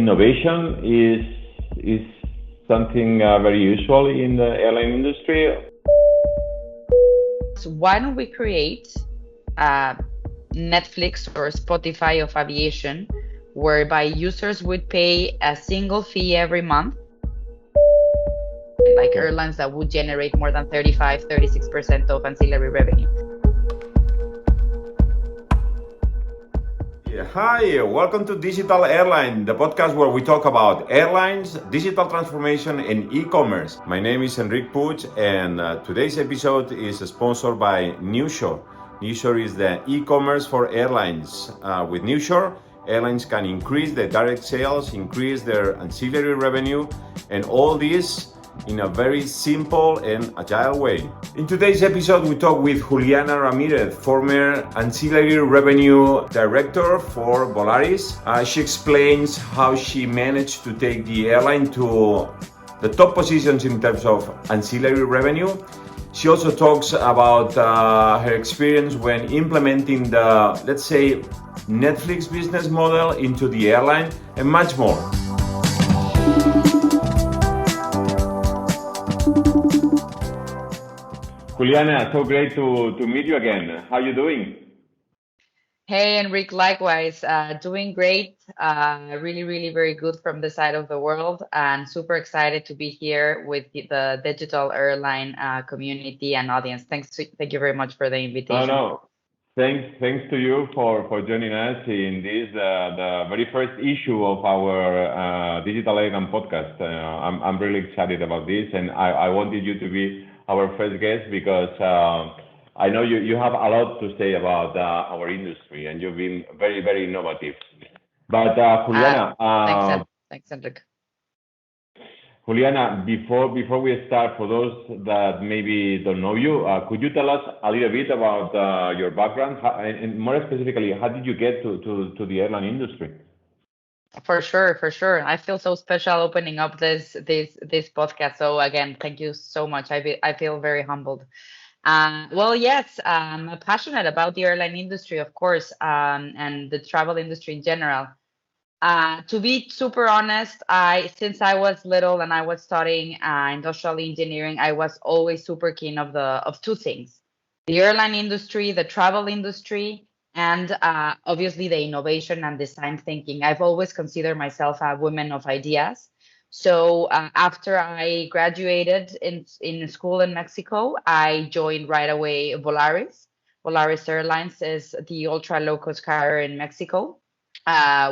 innovation is something very usual in the airline industry. So why don't we create Netflix or Spotify of aviation, whereby users would pay a single fee every month, like airlines that would generate more than 36% of ancillary revenue. Hi, welcome to Digital Airline, the podcast where we talk about airlines, digital transformation, and e-commerce. My name is Enrique Puig, and today's episode is sponsored by Newshore. Newshore is the e-commerce for airlines. With Newshore, airlines can increase their direct sales, increase their ancillary revenue, and all this in a very simple and agile way. In today's episode, we talk with Juliana Ramírez, former Ancillary Revenue Director for Volaris. She explains how she managed to take the airline to the top positions in terms of ancillary revenue. She also talks about her experience when implementing the, let's say, Netflix business model into the airline and much more. Juliana, so great to meet you again. How are you doing? Hey, Enrique, likewise. Doing great. Really very good from the side of the world, and super excited to be here with the Digital Airline community and audience. Thank you very much for the invitation. No. Thanks to you for joining us in this the very first issue of our Digital Airline podcast. I'm really excited about this, and I wanted you to be our first guest because I know you have a lot to say about our industry, and you've been very innovative. But Juliana, thanks, Enrique. Juliana, before we start, for those that maybe don't know you, could you tell us a little bit about your background, and more specifically, how did you get to the airline industry? For sure. I feel so special opening up this podcast. So again, thank you so much. I feel very humbled. Well, yes, I'm passionate about the airline industry, of course, and the travel industry in general. To be super honest, since I was little and I was studying industrial engineering, I was always super keen of two things: the airline industry, the travel industry, and obviously the innovation and design thinking. I've always considered myself a woman of ideas. So after I graduated in school in Mexico, I joined right away Volaris. Volaris Airlines is the ultra low cost carrier in Mexico,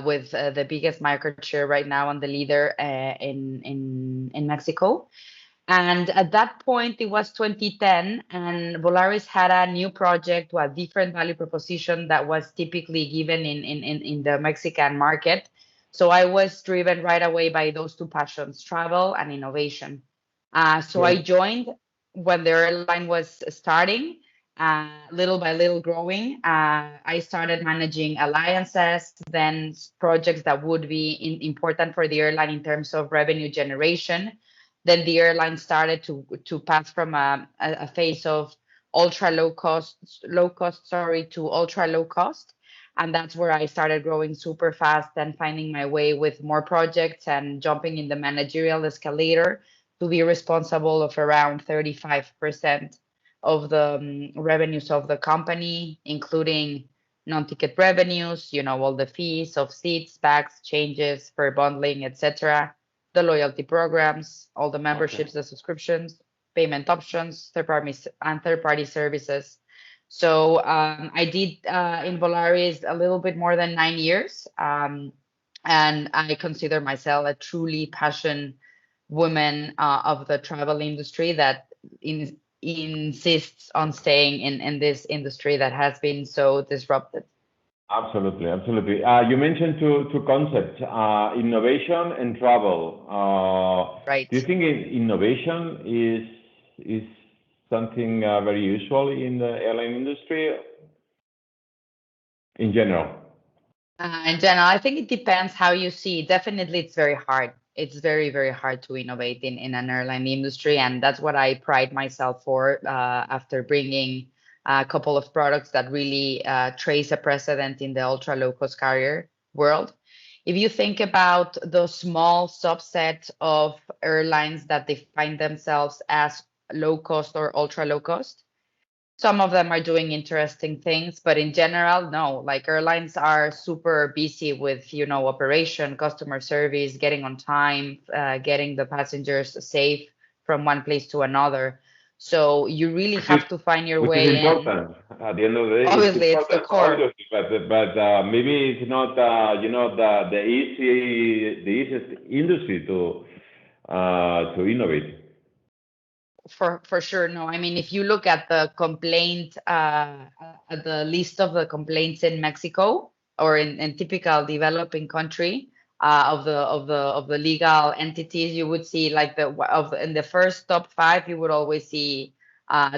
with the biggest market share right now and the leader in Mexico. And at that point, it was 2010, and Volaris had a new project with a different value proposition that was typically given in the Mexican market. So I was driven right away by those two passions, travel and innovation. So I joined when the airline was starting, little by little growing. I started managing alliances, then projects that would be important for the airline in terms of revenue generation. Then the airline started to pass from a phase of ultra low cost to ultra low cost. And that's where I started growing super fast and finding my way with more projects and jumping in the managerial escalator to be responsible of around 35% of the revenues of the company, including non-ticket revenues, all the fees of seats, bags, changes, for bundling, etc., the loyalty programs, all the memberships, the subscriptions, payment options, third-party services. So I did in Volaris a little bit more than 9 years, and I consider myself a truly passionate woman of the travel industry that insists on staying in this industry that has been so disrupted. Absolutely. You mentioned two concepts, innovation and travel. Right. Do you think innovation is something very usual in the airline industry in general? In general, I think it depends how you see it. Definitely, it's very hard. It's very hard to innovate in an airline industry, and that's what I pride myself for after bringing a couple of products that really trace a precedent in the ultra low cost carrier world. If you think about the small subset of airlines that define themselves as low cost or ultra low cost, some of them are doing interesting things, but in general, no. Like airlines are super busy with, operation, customer service, getting on time, getting the passengers safe from one place to another. So you really which is have to find your which is way in. important. At the end of the day, it's Obviously, it's the important, core. obviously, but maybe it's not the easiest industry to innovate. For sure, no. I mean, if you look at the complaint, at the list of the complaints in Mexico or in typical developing country, of the legal entities, you would see like in the first top five, you would always see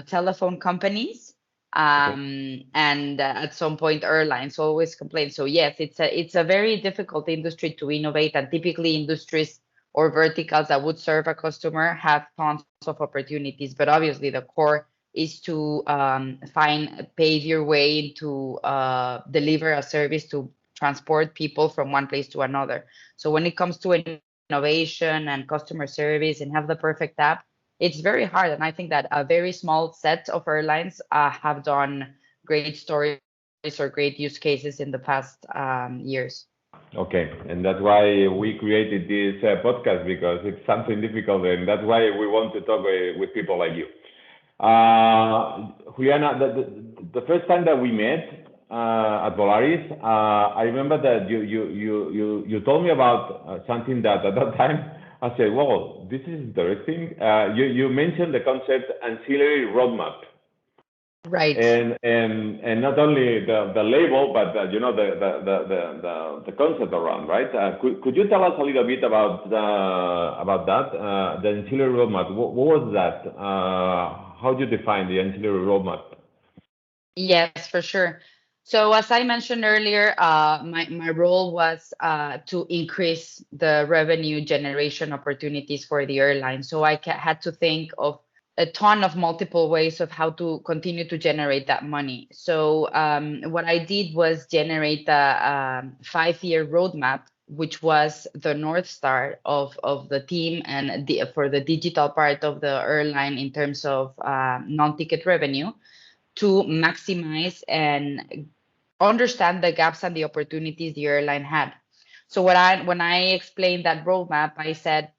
telephone companies, Okay. and at some point airlines always complain. So yes, it's a very difficult industry to innovate, and typically industries or verticals that would serve a customer have tons of opportunities. But obviously, the core is to pave your way to deliver a service to transport people from one place to another. So when it comes to innovation and customer service and have the perfect app, it's very hard. And I think that a very small set of airlines have done great stories or great use cases in the past years. Okay, and that's why we created this podcast because it's something difficult, and that's why we want to talk with people like you. Juliana, the first time that we met at Volaris, I remember that you told me about something that at that time I said, well, this is interesting. You mentioned the concept ancillary roadmap. Right. And not only the label, but the concept around, right? Could you tell us a little bit about that, the ancillary roadmap? What was that? How do you define the ancillary roadmap? Yes, for sure. So as I mentioned earlier, my role was to increase the revenue generation opportunities for the airline. So I had to think of a ton of multiple ways of how to continue to generate that money. So what I did was generate a 5-year roadmap, which was the North Star of the team and for the digital part of the airline in terms of non-ticket revenue, to maximize and understand the gaps and the opportunities the airline had. So when I explained that roadmap, I said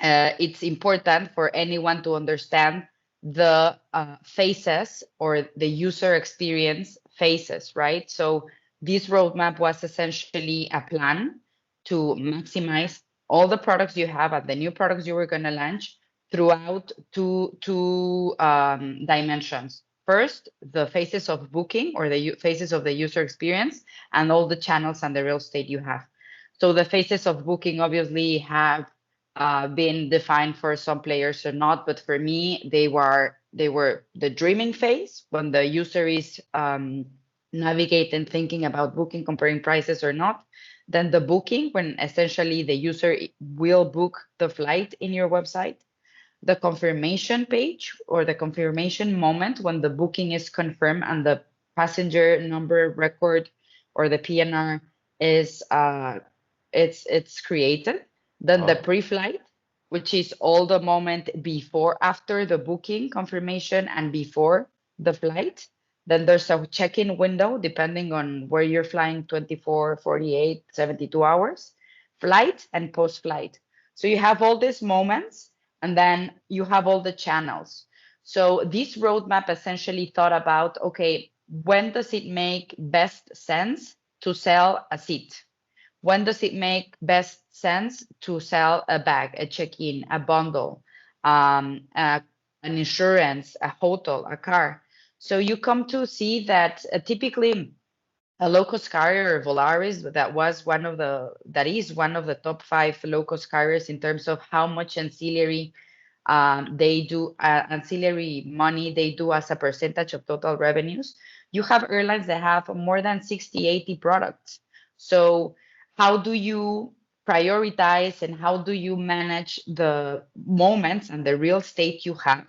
it's important for anyone to understand the phases or the user experience phases, right? So this roadmap was essentially a plan to maximize all the products you have and the new products you were going to launch throughout two dimensions. First, the phases of booking or the phases of the user experience and all the channels and the real estate you have. So the phases of booking obviously have been defined for some players or not, but for me, they were the dreaming phase when the user is navigating, thinking about booking, comparing prices or not. Then the booking, when essentially the user will book the flight in your website. The confirmation page or the confirmation moment when the booking is confirmed and the passenger number record or the PNR is it's created. Then the Uh-huh. pre-flight, which is all the moment before, after the booking confirmation and before the flight. Then there's a check-in window depending on where you're flying, 24, 48, 72 hours, flight and post-flight. So you have all these moments and then you have all the channels. So this roadmap essentially thought about, okay, when does it make best sense to sell a seat? When does it make best sense to sell a bag, a check-in, a bundle, an insurance, a hotel, a car? So you come to see that typically a low-cost carrier, Volaris, that is one of the top 5 low-cost carriers in terms of how much ancillary they do, ancillary money they do as a percentage of total revenues. You have airlines that have more than 60, 80 products. So how do you prioritize and how do you manage the moments and the real estate you have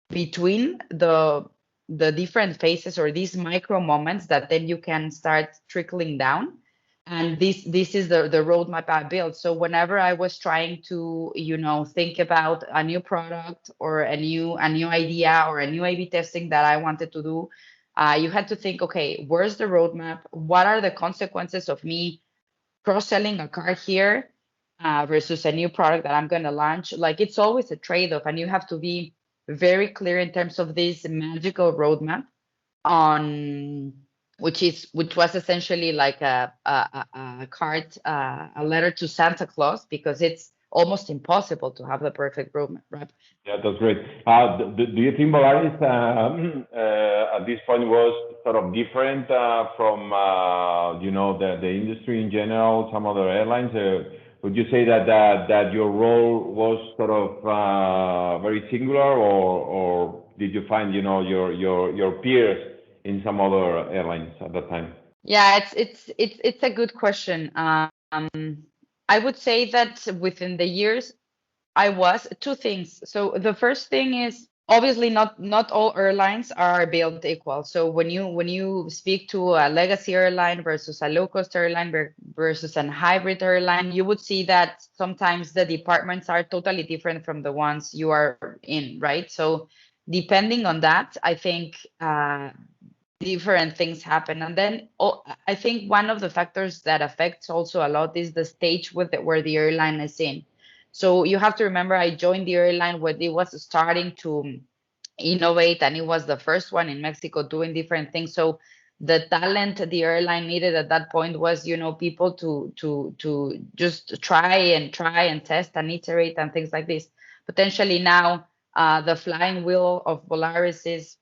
between the different phases or these micro moments that then you can start trickling down And this is the roadmap I built. So whenever I was trying to, think about a new product or a new idea or a new A/B testing that I wanted to do, you had to think, okay, where's the roadmap? What are the consequences of me cross-selling a car here versus a new product that I'm going to launch? Like, it's always a trade-off, and you have to be very clear in terms of this magical roadmap on which was essentially like a card, a letter to Santa Claus, because it's almost impossible to have the perfect roadmap, right? Yeah, that's great. Do you think Volaris at this point was sort of different from the industry in general, some other airlines? Would you say that your role was sort of very singular, or did you find your peers in some other airlines at that time? Yeah, it's a good question. I would say that within the years I was two things. So the first thing is, obviously not all airlines are built equal. So when you speak to a legacy airline versus a low cost airline versus an hybrid airline, you would see that sometimes the departments are totally different from the ones you are in, right? So depending on that, I think different things happen. And then I think one of the factors that affects also a lot is the stage where the airline is in. So you have to remember, I joined the airline when it was starting to innovate, and it was the first one in Mexico doing different things. So the talent the airline needed at that point was, people to just try and test and iterate and things like this. Potentially now, the flying wheel of Volaris is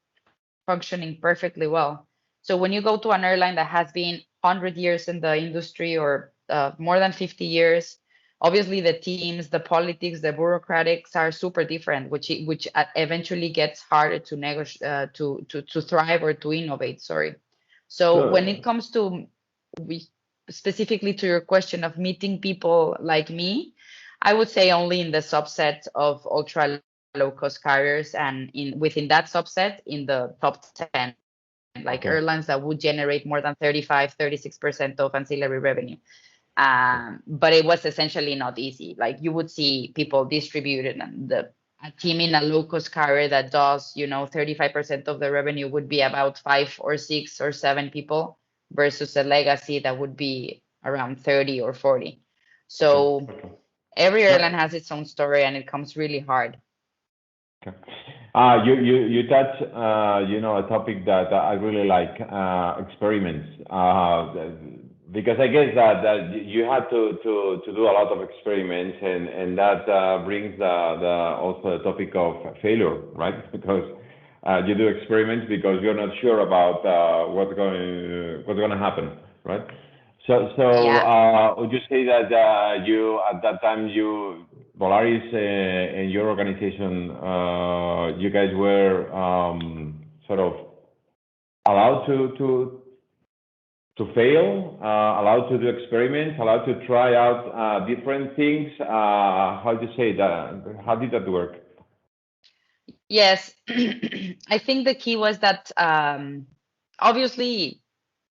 functioning perfectly well. So when you go to an airline that has been 100 years in the industry, or more than 50 years, obviously the teams, the politics, the bureaucratics are super different, which eventually gets harder to negotiate, to thrive or to innovate. Sorry. So when it Sure. comes to we, specifically to your question of meeting people like me, I would say only in the subset of ultra low cost carriers, and in within that subset in the top 10, like Okay. airlines that would generate more than 35-36% of ancillary revenue. But it was essentially not easy. Like, you would see people distributed, and a team in a low cost carrier that does 35% of the revenue would be about 5 or 6 or 7 people, versus a legacy that would be around 30 or 40. Okay. So Okay. every Yeah. airline has its own story, and it comes really hard. Okay. You touch, a topic that I really like, experiments. Because I guess that you had to do a lot of experiments, and that brings the also the topic of failure, right? Because you do experiments because you're not sure about what's going to happen, right? So Yeah. would you say that you at that time Volaris and your organization, you guys were sort of allowed to fail, allowed to do experiments, allowed to try out different things. How do you say that? How did that work? Yes. I think the key was that, obviously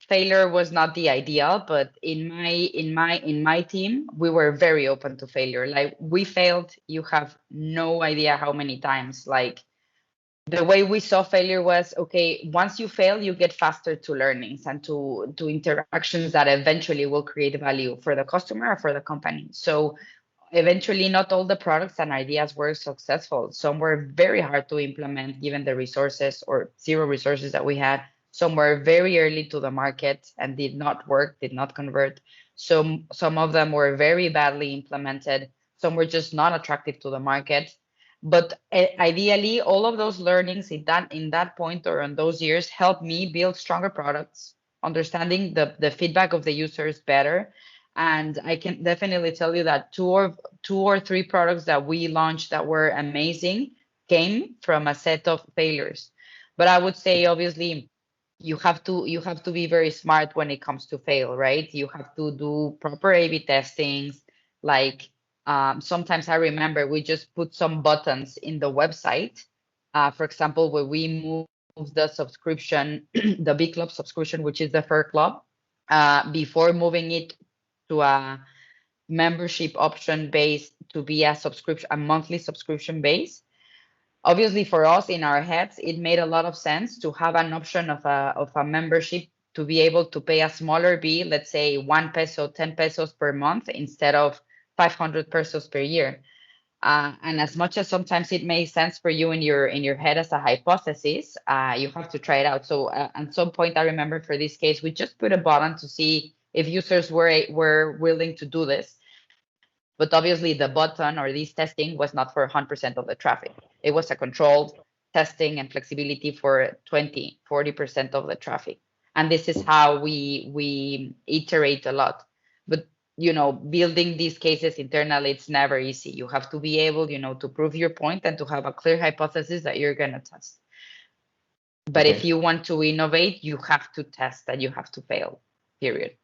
failure was not the ideal, but in my team, we were very open to failure. Like, we failed, you have no idea how many times. Like, the way we saw failure was, okay, once you fail, you get faster to learnings and to interactions that eventually will create value for the customer or for the company. So eventually, not all the products and ideas were successful. Some were very hard to implement given the resources or zero resources that we had. Some were very early to the market and did not work, did not convert. Some of them were very badly implemented. Some were just not attractive to the market. But ideally, all of those learnings in that point or in those years helped me build stronger products, understanding the feedback of the users better. And I can definitely tell you that two or three products that we launched that were amazing came from a set of failures. But I would say, obviously, you have to be very smart when it comes to fail, right? You have to do proper A/B testings. Like, sometimes I remember we just put some buttons in the website. For example, where we moved the subscription, the B Club subscription, which is the Fair Club. before moving it to a membership option based to be a monthly subscription base. Obviously, for us in our heads, it made a lot of sense to have an option of a membership to be able to pay a smaller bill, let's say 1 peso, 10 pesos per month instead of 500 pesos per year. And as much as sometimes it makes sense for you in your head as a hypothesis, you have to try it out. So at some point, I remember for this case, we just put a button to see if users were willing to do this. But obviously, the button or this testing was not for 100% of the traffic. It was a controlled testing and flexibility for 20, 40% of the traffic. And this is how we iterate a lot. But building these cases internally, it's never easy. You have to be able, to prove your point and to have a clear hypothesis that you're going to test. But if Okay. you want to innovate, you have to test and you have to fail, period.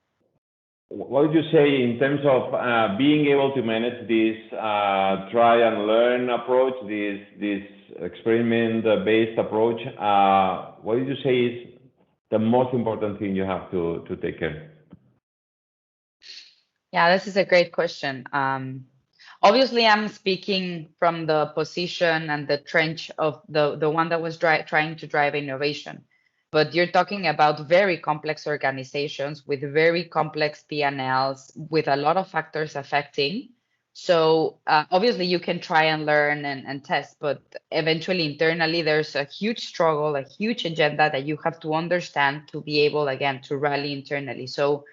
What would you say in terms of being able to manage this try and learn approach, this experiment-based approach? What would you say is the most important thing you have to take care? Yeah, this is a great question. Obviously, I'm speaking from the position and the trench of the one that was trying to drive innovation. But you're talking about very complex organizations with very complex P&Ls, with a lot of factors affecting. So obviously, you can try and learn and test, but eventually internally, there's a huge struggle, a huge agenda that you have to understand to be able, again, to rally internally. So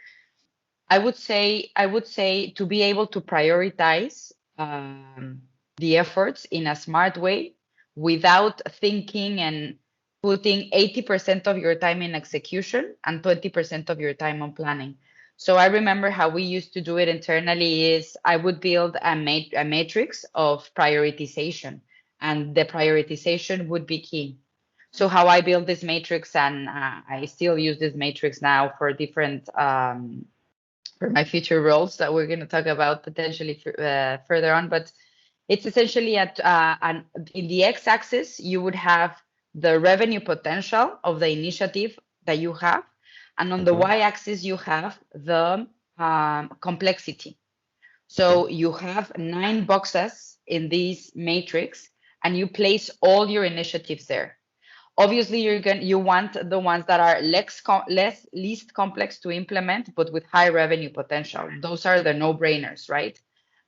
I would say to be able to prioritize the efforts in a smart way without thinking and putting 80% of your time in execution and 20% of your time on planning. So I remember how we used to do it internally is I would build a matrix of prioritization, and the prioritization would be key. So how I build this matrix, and I still use this matrix now for different for my future roles that we're going to talk about potentially further on. But it's essentially in the x-axis, you would have the revenue potential of the initiative that you have. And on the Okay. y-axis, you have the complexity. Okay. So you have 9 boxes in this matrix, and you place all your initiatives there. Obviously, you want the ones that are least complex to implement, but with high revenue potential. Those are the no-brainers, right?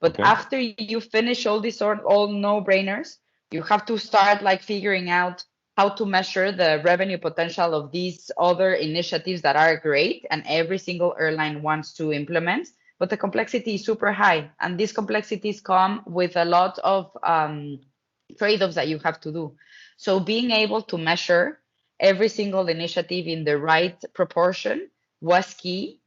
But Okay. after you finish all no-brainers, you have to start like figuring out how to measure the revenue potential of these other initiatives that are great and every single airline wants to implement. But the complexity is super high, and these complexities come with a lot of trade-offs that you have to do. So being able to measure every single initiative in the right proportion was key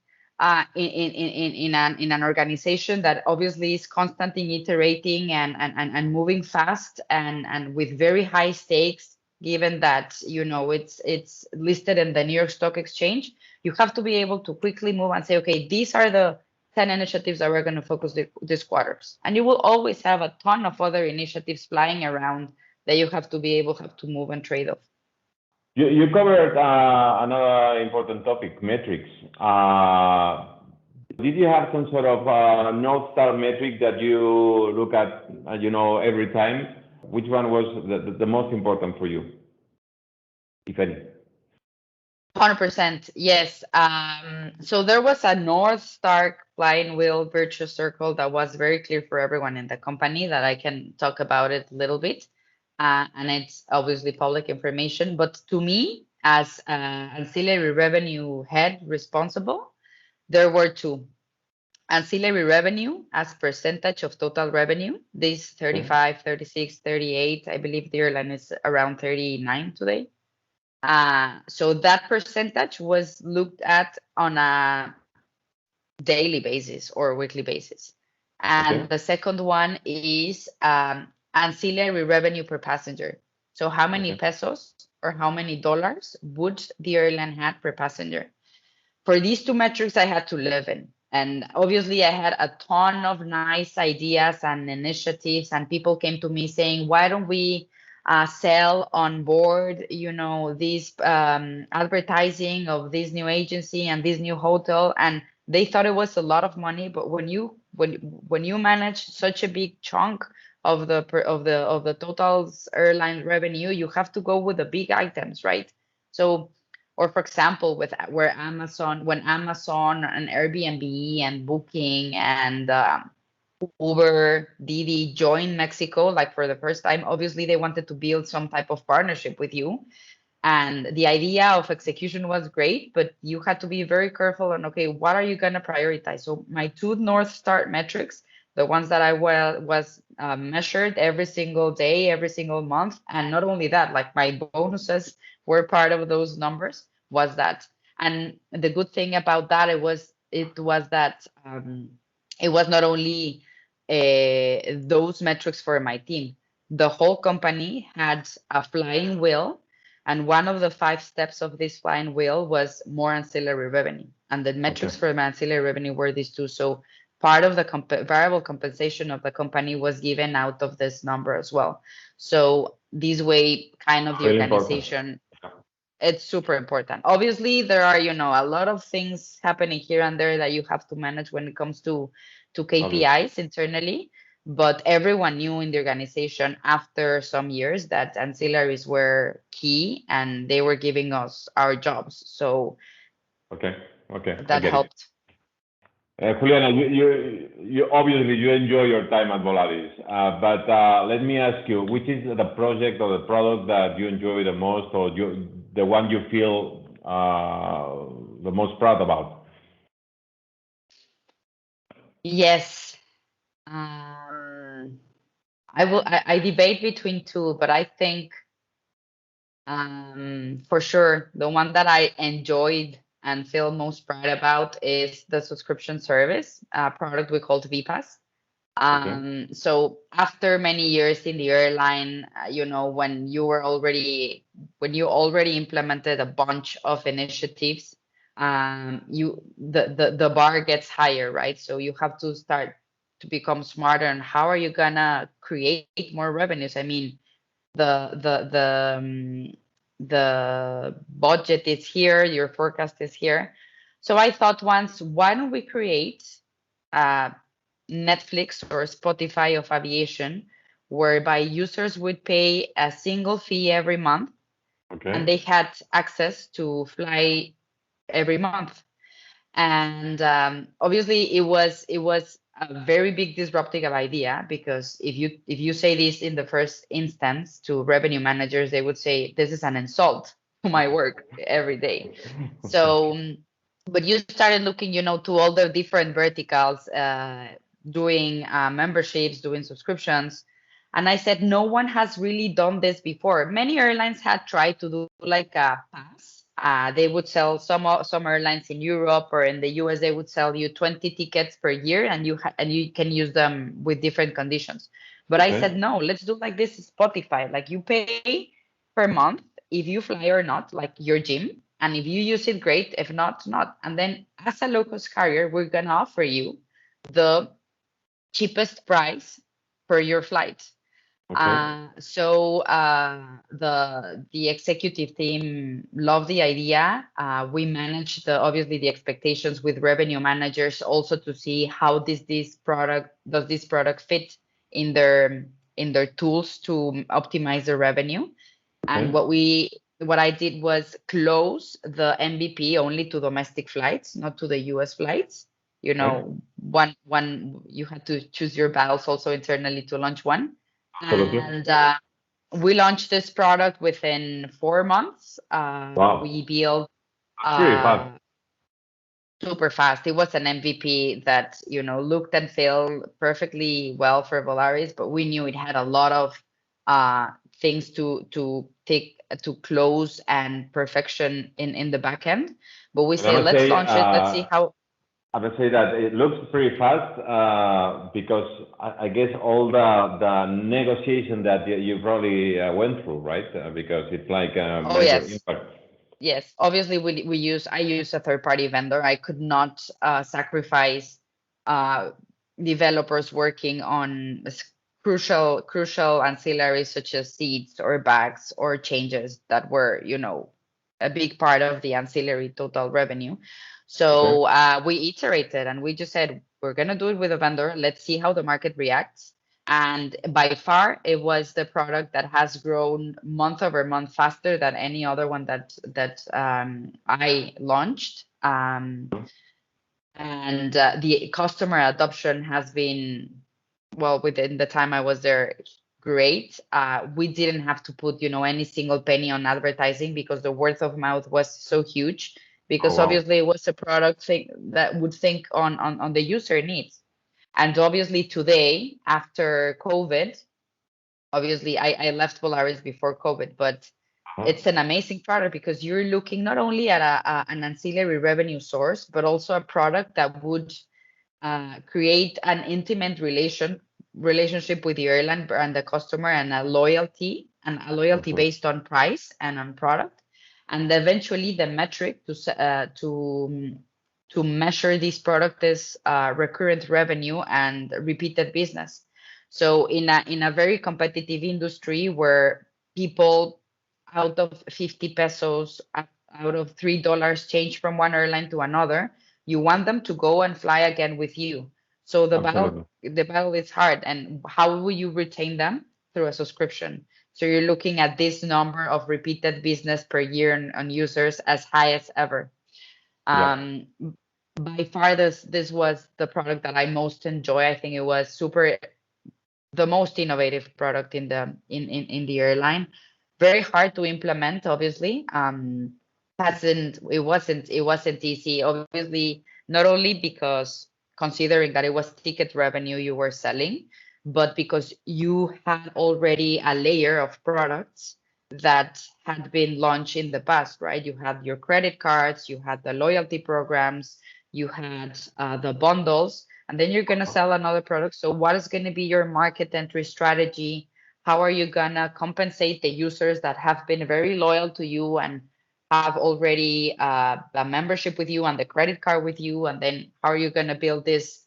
in an organization that obviously is constantly iterating and moving fast and with very high stakes, given that it's listed in the New York Stock Exchange. You have to be able to quickly move and say, okay, these are the 10 initiatives that we're going to focus this quarters. And you will always have a ton of other initiatives flying around that you have to be able to move and trade off. You covered another important topic, metrics. Did you have some sort of North Star metric that you look at, every time? Which one was the most important for you, if any? 100%, yes. So there was a North Star flying wheel virtuous circle that was very clear for everyone in the company that I can talk about it a little bit. And it's obviously public information. But to me, as ancillary revenue head responsible, there were 2. Ancillary revenue as percentage of total revenue, this 35, 36, 38. I believe the airline is around 39 today. So that percentage was looked at on a daily basis or weekly basis. And Okay. the second one is ancillary revenue per passenger. So how many Okay. pesos or how many dollars would the airline have per passenger? For these 2 metrics, I had to live in. And obviously, I had a ton of nice ideas and initiatives, and people came to me saying, why don't we sell on board, these advertising of this new agency and this new hotel, and they thought it was a lot of money. But when you manage such a big chunk of the total airline revenue, you have to go with the big items, right? So, or for example, when Amazon and Airbnb and Booking and Uber, Didi joined Mexico, like for the first time, obviously they wanted to build some type of partnership with you. And the idea of execution was great, but you had to be very careful on, okay, what are you going to prioritize? So my two North Star metrics, the ones that I was measured every single day, every single month, and not only that, like my bonuses were part of those numbers, was that. And the good thing about that, it was that it was not only those metrics for my team. The whole company had a flying wheel, and one of the 5 steps of this flying wheel was more ancillary revenue. And the metrics for my ancillary revenue were these two. So part of the variable compensation of the company was given out of this number as well. So this way, kind of the Really important. organization, it's super important. Obviously, there are, a lot of things happening here and there that you have to manage when it comes to KPIs internally. But everyone knew in the organization after some years that ancillaries were key and they were giving us our jobs. So Okay. I that get it. helped. Juliana, you obviously you enjoy your time at Volaris, but let me ask you, which is the project or the product that you enjoy the most, or the one you feel the most proud about? Yes. I debate between two, but I think for sure the one that I enjoyed and feel most proud about is the subscription service product we called VPass. Okay. So after many years in the airline, when you already implemented a bunch of initiatives, the bar gets higher, right? So you have to start to become smarter on how are you gonna create more revenues. I mean, the budget is here, your forecast is here. So I thought once, why don't we create Netflix or Spotify of aviation, whereby users would pay a single fee every month and they Okay. had access to fly every month. And obviously, it was a very big disruptive idea, because if you say this in the first instance to revenue managers, they would say this is an insult to my work every day. So, but you started looking, to all the different verticals, doing memberships, doing subscriptions. And I said, no one has really done this before. Many airlines had tried to do like a pass. They would sell some airlines in Europe or in the US. They would sell you 20 tickets per year, and you can use them with different conditions. But I said, Okay. no, let's do like this Spotify. Like you pay per month if you fly or not, like your gym. And if you use it, great. If not, not. And then as a low cost carrier, we're gonna offer you the cheapest price per your flight. Okay. The executive team loved the idea. We managed obviously the expectations with revenue managers also to see how this product fit in their tools to optimize the revenue. And Okay. what I did was close the MVP only to domestic flights, not to the US flights. Okay. One you had to choose your battles also internally to launch one. Absolutely. And we launched this product within 4 months. We Wow. built That's really fast. uh, super fast. It was an MVP that looked and felt perfectly well for Volaris, but we knew it had a lot of things to take to close and perfection in the back end. But we But I say must let's say, launch it. Let's see how. I must say that it looks pretty fast because I guess all the negotiation that you probably went through, right? Because it's like a Oh major yes. impact. Yes, obviously I use a third party vendor. I could not sacrifice uh, developers working on crucial ancillaries such as seats or bags or changes that were, a big part of the ancillary total revenue. Okay. So we iterated and we just said, we're going to do it with a vendor. Let's see how the market reacts. And by far, it was the product that has grown month over month faster than any other one that I launched. And the customer adoption has been, well, within the time I was there, great. We didn't have to put, any single penny on advertising because the word of mouth was so huge. Oh Because wow. obviously it was a product thing that would think on the user needs. And obviously today, after COVID, obviously I left Volaris before COVID, but Huh? it's an amazing product because you're looking not only at an ancillary revenue source, but also a product that would create an intimate relationship with the airline and the customer, and a loyalty Mhm. based on price and on product, and eventually the metric to measure this product is recurrent revenue and repeated business. So in a very competitive industry where people out of 50 pesos, out of $3 change from one airline to another, you want them to go and fly again with you. So Absolutely. the battle is hard. And how will you retain them? Through a subscription. So you're looking at this number of repeated business per year on users as high as ever. Yeah. Um, by far, this was the product that I most enjoy. I think it was the most innovative product in the airline. Very hard to implement, obviously. Hasn't it wasn't easy, obviously, not only because considering that it was ticket revenue you were selling, but because you had already a layer of products that had been launched in the past, right? You had your credit cards, you had the loyalty programs, you had the bundles, and then you're going to sell another product. So what is going to be your market entry strategy? How are you going to compensate the users that have been very loyal to you and have already a membership with you and the credit card with you? And then how are you going to build this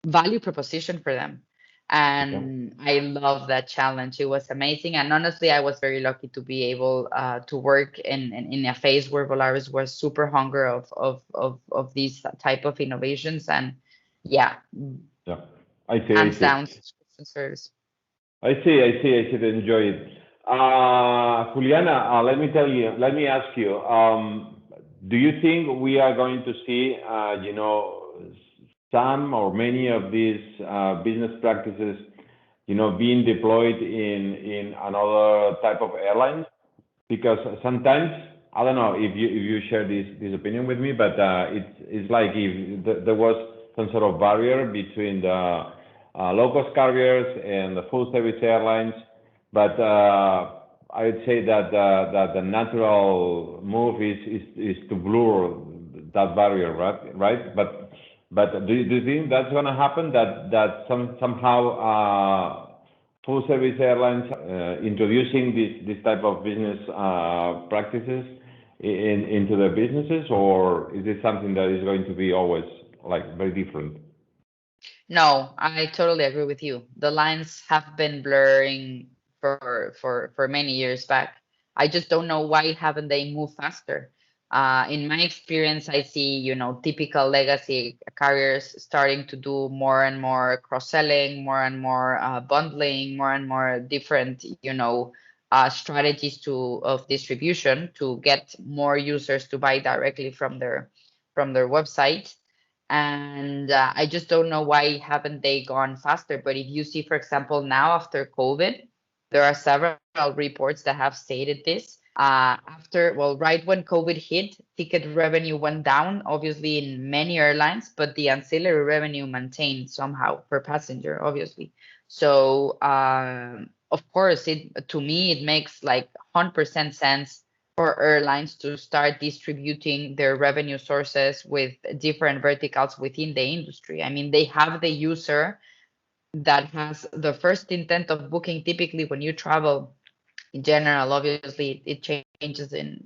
value proposition for them? Yeah. And I love that challenge. It was amazing. And honestly, I was very lucky to be able to work in a phase where Volaris was super hungry of these type of innovations. And yeah, Yeah. I see. I hands see. down subscription service. I see. I see. I see. Enjoy it. Juliana, let me ask you, do you think we are going to see, some or many of these business practices, being deployed in another type of airlines? Because sometimes I don't know if you share this opinion with me, but it's like if there was some sort of barrier between the low cost carriers and the full service airlines, but I would say that the natural move is to blur that barrier, right? Right, but do you think that's going to happen? That somehow full service airlines introducing this type of business practices into their businesses, or is this something that is going to be always like very different? No, I totally agree with you. The lines have been blurring for many years back. I just don't know why haven't they moved faster. In my experience, I see, typical legacy carriers starting to do more and more cross-selling, more and more bundling, more and more different, strategies of distribution to get more users to buy directly from their website. And I just don't know why haven't they gone faster. But if you see, for example, now after COVID, there are several reports that have stated this. Right when COVID hit, ticket revenue went down, obviously in many airlines, but the ancillary revenue maintained somehow per passenger, obviously. So of course, to me it makes like 100% sense for airlines to start distributing their revenue sources with different verticals within the industry. I mean, they have the user that has the first intent of booking. Typically, when you travel in general, obviously it changes in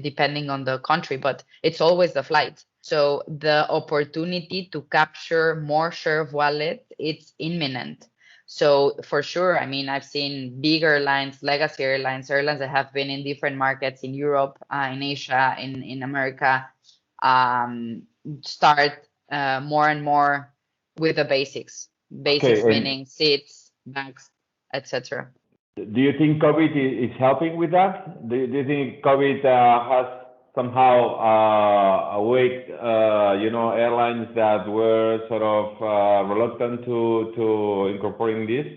depending on the country, but it's always the flight. So the opportunity to capture more share of wallet, it's imminent. So for sure, I mean, I've seen big airlines, legacy airlines, airlines that have been in different markets in Europe, in Asia, in America, um, start more and more with the basics. Okay, Basics and meaning seats, bags, etc. do you think COVID is helping with that? Do you think COVID has somehow awaked, airlines that were sort of reluctant to incorporating this?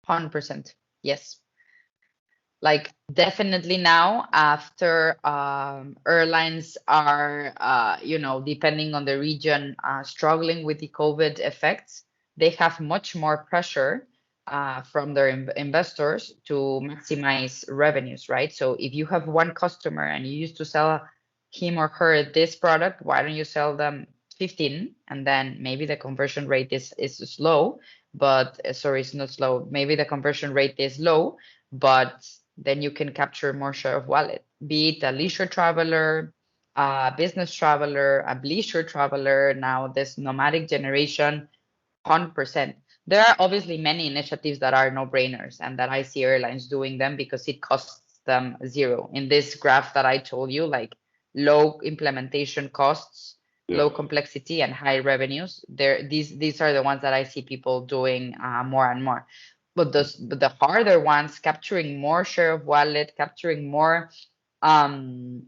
100%. Yes. Like definitely now after airlines are depending on the region struggling with the COVID effects, they have much more pressure from their investors to maximize revenues, right? So if you have one customer and you used to sell him or her this product, why don't you sell them 15? And then maybe the conversion rate is slow, but sorry, it's not slow, maybe the conversion rate is low, but then you can capture more share of wallet, be it a leisure traveler, a business traveler, a leisure traveler, now this nomadic generation, 100%. There are obviously many initiatives that are no-brainers and that I see airlines doing them because it costs them zero. In this graph that I told you, like low implementation costs, Yeah. low complexity, and high revenues, these are the ones that I see people doing more and more. But the harder ones, capturing more share of wallet, capturing more um,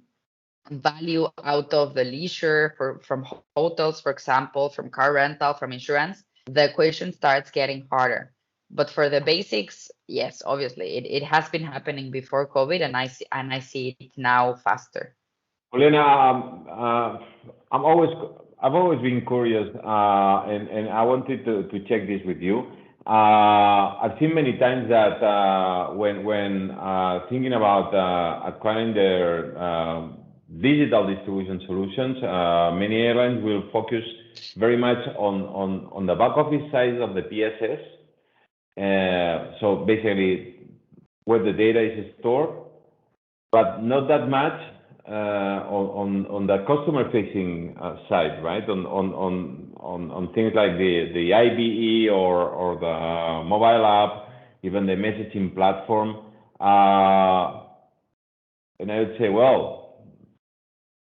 value out of the leisure from hotels, for example, from car rental, from insurance, the equation starts getting harder. But for the basics, yes, obviously it has been happening before COVID, and I see it now faster. Juliana, I've always been curious, and I wanted to check this with you. I've seen many times that when thinking about acquiring their digital distribution solutions, many airlines will focus very much on the back office side of the PSS. So basically, where the data is stored, but not that much on the customer-facing side, right? On things like the IBE or the mobile app, even the messaging platform. And I would say, well,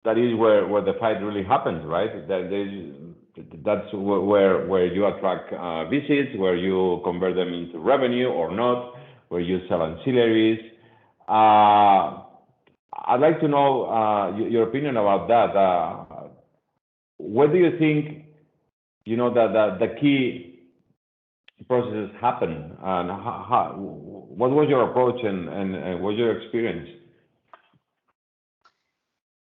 that is where the fight really happens, right? That's where you attract visits, where you convert them into revenue or not, where you sell ancillaries. I'd like to know your opinion about that. Where do you think the key processes happen, and what was your approach and what's your experience?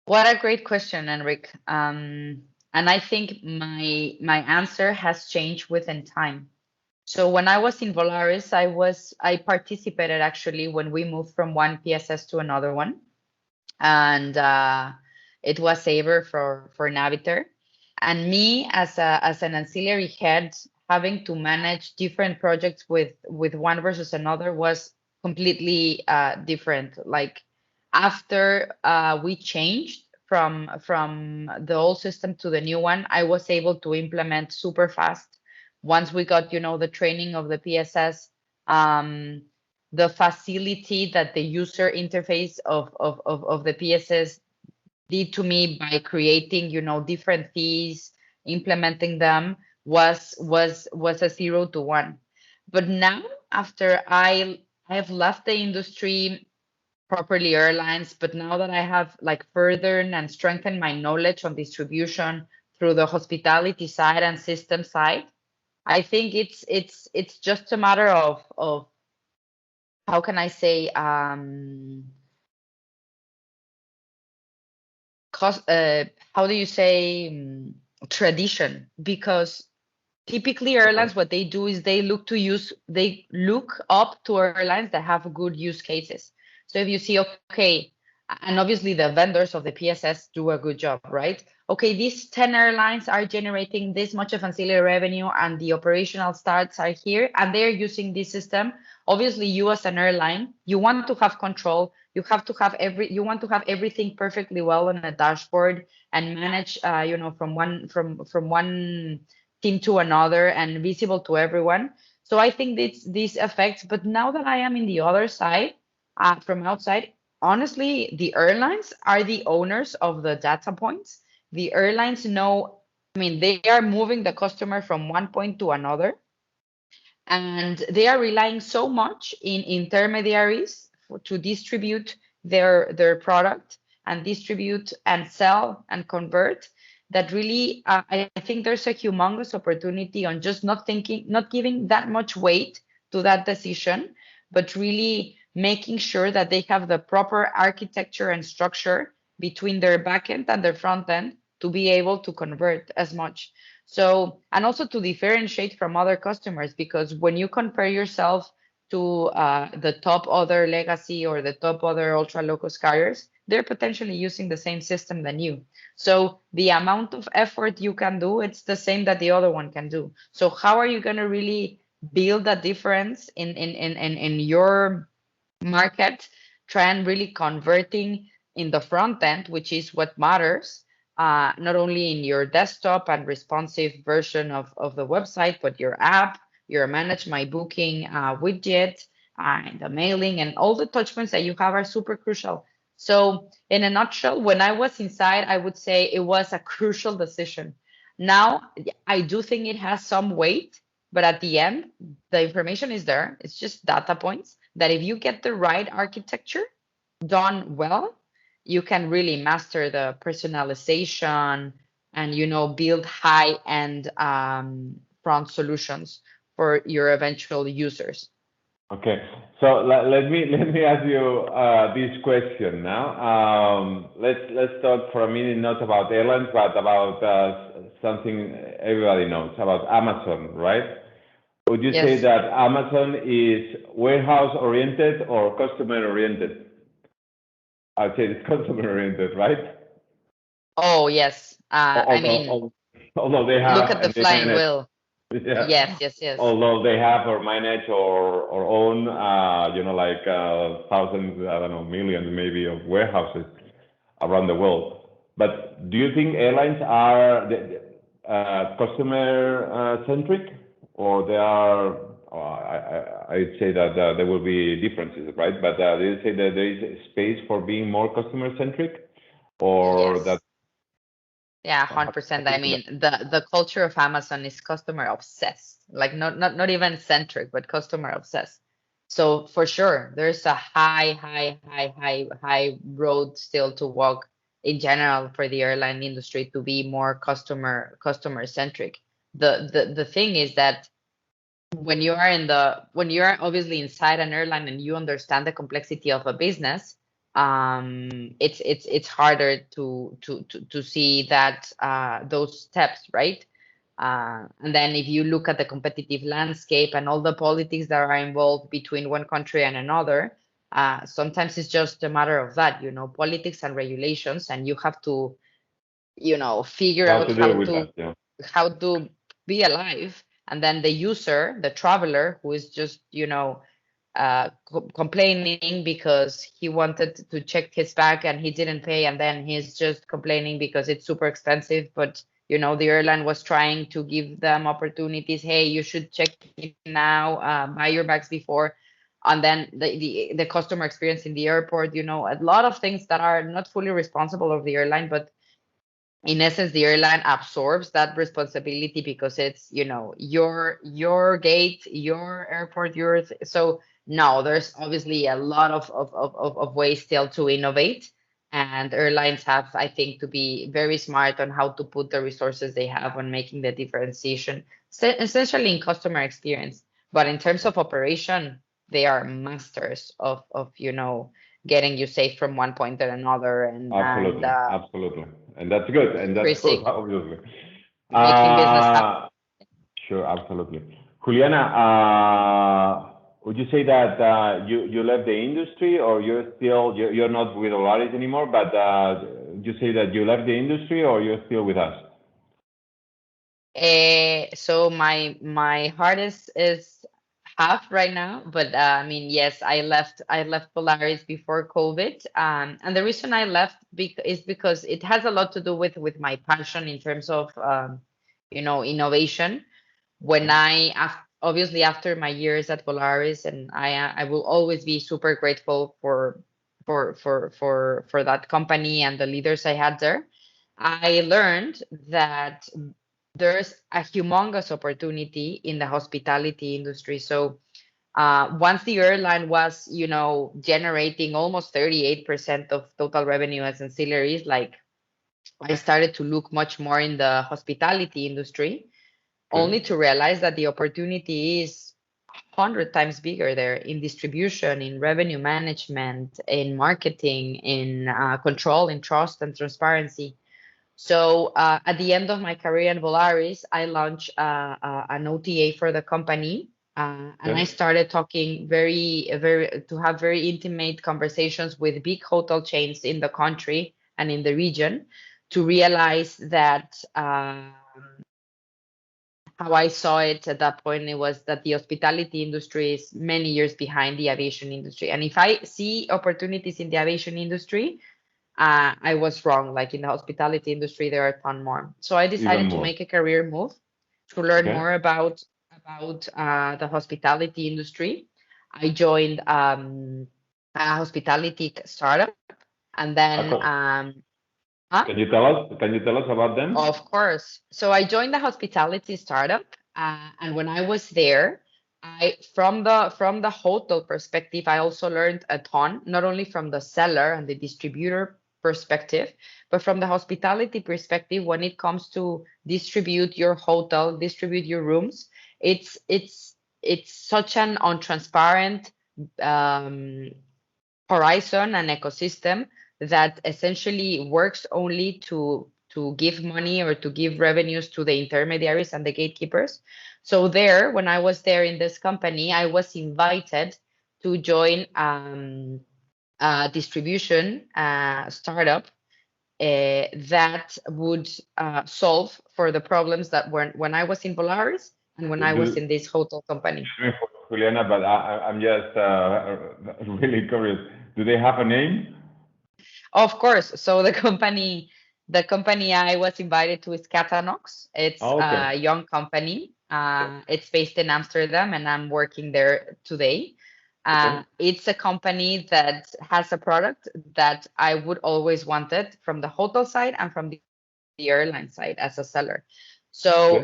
What a great question, Enric. And I think my answer has changed within time. So when I was in Volaris, I participated actually when we moved from one PSS to another one, and it was Sabre for Naviter, and me as an ancillary head having to manage different projects with one versus another was completely different. Like after we changed from the old system to the new one, I was able to implement super fast. Once we got, the training of the PSS, the facility that the user interface of the PSS did to me by creating, different fees, implementing them was a 0 to 1. But now after I have left the industry, properly airlines, but now that I have like furthered and strengthened my knowledge on distribution through the hospitality side and system side, I think it's just a matter of how can I say cost how do you say tradition, because typically airlines what they do is they look up to airlines that have good use cases. So if you see, okay, and obviously the vendors of the PSS do a good job, right? Okay, these 10 airlines are generating this much of ancillary revenue and the operational stats are here and they're using this system. Obviously, you as an airline, you want to have control, you want to have everything perfectly well on a dashboard and manage, from one team to another and visible to everyone. So I think these affects. But now that I am in the other side, from outside, honestly, the airlines are the owners of the data points. The airlines know, I mean, they are moving the customer from one point to another, and they are relying so much in intermediaries to distribute their product and distribute and sell and convert, that really, I think there's a humongous opportunity on just not giving that much weight to that decision, but really making sure that they have the proper architecture and structure between their back end and their front end to be able to convert as much. So, and also to differentiate from other customers, because when you compare yourself to the top other legacy or the top other ultra low cost carriers, they're potentially using the same system than you. So the amount of effort you can do, it's the same that the other one can do. So how are you going to really build a difference in your market? Try and really converting in the front end, which is what matters, not only in your desktop and responsive version of the website, but your app, your Manage My Booking widget, the mailing, and all the touchpoints that you have are super crucial. So, in a nutshell, when I was inside, I would say it was a crucial decision. Now, I do think it has some weight, but at the end, the information is there. It's just data points that if you get the right architecture done well, you can really master the personalization and build high-end front solutions for your eventual users. Okay, so let me ask you this question now. Let's talk for a minute not about airlines, but about something everybody knows about Amazon, right? Would you say Yes. that Amazon is warehouse oriented or customer oriented? I'd say it's customer oriented, right? Oh, yes. I mean, Although they look have at the and they flying manage, wheel. yeah. Yes, yes, yes. Although they have or manage or own, like thousands, I don't know, millions maybe of warehouses around the world. But do you think airlines are customer centric, or they are? I'd say that there will be differences, right? But do you say that there is space for being more customer centric, or that? Yes. Yeah, How 100%. do you I see that? mean, the culture of Amazon is customer obsessed, like not even centric, but customer obsessed. So for sure, there's a high road still to walk in general for the airline industry to be more customer centric. The thing is that when you are obviously inside an airline and you understand the complexity of a business, it's harder to see that those steps, right? And then if you look at the competitive landscape and all the politics that are involved between one country and another, sometimes it's just a matter of that, politics and regulations, and you have to, figure How out to deal with that? Yeah. how to be alive. And then the user, the traveler, who is just complaining because he wanted to check his bag and he didn't pay, and then he's just complaining because it's super expensive, but the airline was trying to give them opportunities. Hey, you should check it now, buy your bags before. And then the customer experience in the airport, a lot of things that are not fully responsible of the airline, but in essence the airline absorbs that responsibility because it's your gate, your airport, yours. So no, there's obviously a lot of ways still to innovate, and airlines have, I think, to be very smart on how to put the resources they have on making the differentiation, essentially in customer experience. But in terms of operation, they are masters of getting you safe from one point to another, and Absolutely, absolutely, and that's good, and that's good, increasing, obviously. making business happen. Sure, absolutely. Juliana, would you say that you left the industry, or you're not with Volaris anymore? But you say that you left the industry, or you're still with us? So my heart is half right now. But I mean, yes, I left Polaris before COVID, and the reason I left is because it has a lot to do with my passion in terms of innovation. When obviously after my years at Volaris, and I will always be super grateful for that company and the leaders I had there. I learned that there's a humongous opportunity in the hospitality industry. So once the airline was, generating almost 38% of total revenue as ancillaries, like I started to look much more in the hospitality industry, only Okay. to realize that the opportunity is 100 times bigger there in distribution, in revenue management, in marketing, in control, in trust and transparency. So at the end of my career in Volaris, I launched an OTA for the company, and I Okay. started talking to have very intimate conversations with big hotel chains in the country and in the region to realize that. How I saw it at that point, it was that the hospitality industry is many years behind the aviation industry. And if I see opportunities in the aviation industry, I was wrong. Like in the hospitality industry, there are a ton more. So I Even decided to more. make a career move to learn Okay. more about the hospitality industry. I joined a hospitality startup, and then Ako- huh? Can you tell us? Can you tell us about them? Of course. So I joined the hospitality startup, and when I was there, I from the hotel perspective, I also learned a ton, not only from the seller and the distributor perspective, but from the hospitality perspective. When it comes to distribute your hotel, distribute your rooms, it's such an untransparent um, horizon and ecosystem that essentially works only to give money or to give revenues to the intermediaries and the gatekeepers. So there, when I was there in this company, I was invited to join a distribution startup that would solve for the problems that were when I was in Volaris and when I was Do, in this hotel company. excuse me, Juliana, but I'm just really curious. Do they have a name? Of course. So the company I was invited to is Catanox. It's Oh, okay. a young company. It's based in Amsterdam, and I'm working there today. Okay. It's a company that has a product that I would always wanted from the hotel side and from the airline side as a seller. So, Okay.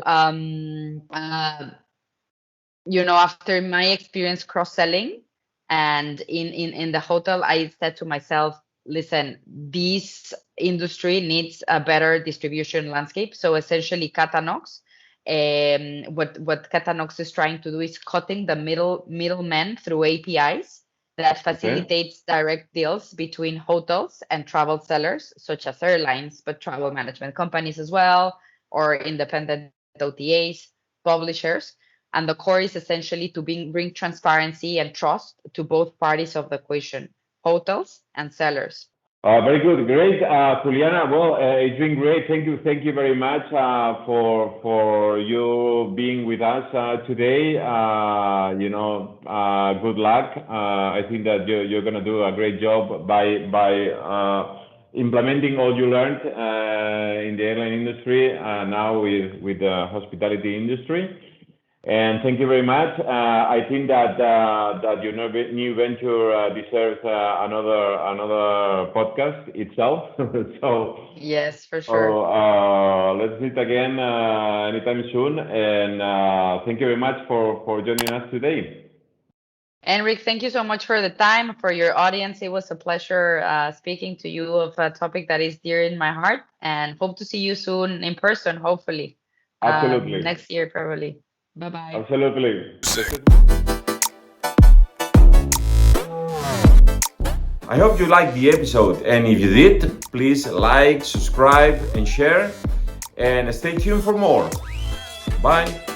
after my experience cross-selling and in the hotel, I said to myself, listen, this industry needs a better distribution landscape. So essentially Catanox, what Catanox is trying to do is cutting the middlemen through APIs that Okay. facilitates direct deals between hotels and travel sellers, such as airlines, but travel management companies as well, or independent OTAs, publishers. And the core is essentially to bring transparency and trust to both parties of the equation, hotels and sellers. Very good. Great, Juliana. Well, it's been great. Thank you very much for you being with us today. Good luck. I think that you're gonna do a great job by implementing all you learned in the airline industry now with the hospitality industry. And thank you very much. I think that your new venture deserves another podcast itself. so Yes, for sure. let's meet again anytime soon. And thank you very much for joining us today. Enric, thank you so much for the time, for your audience. It was a pleasure speaking to you of a topic that is dear in my heart, and hope to see you soon in person, hopefully. Absolutely, Next year, probably. Bye bye. absolutely. I hope you liked the episode, and if you did, please like, subscribe, and share. And stay tuned for more. Bye.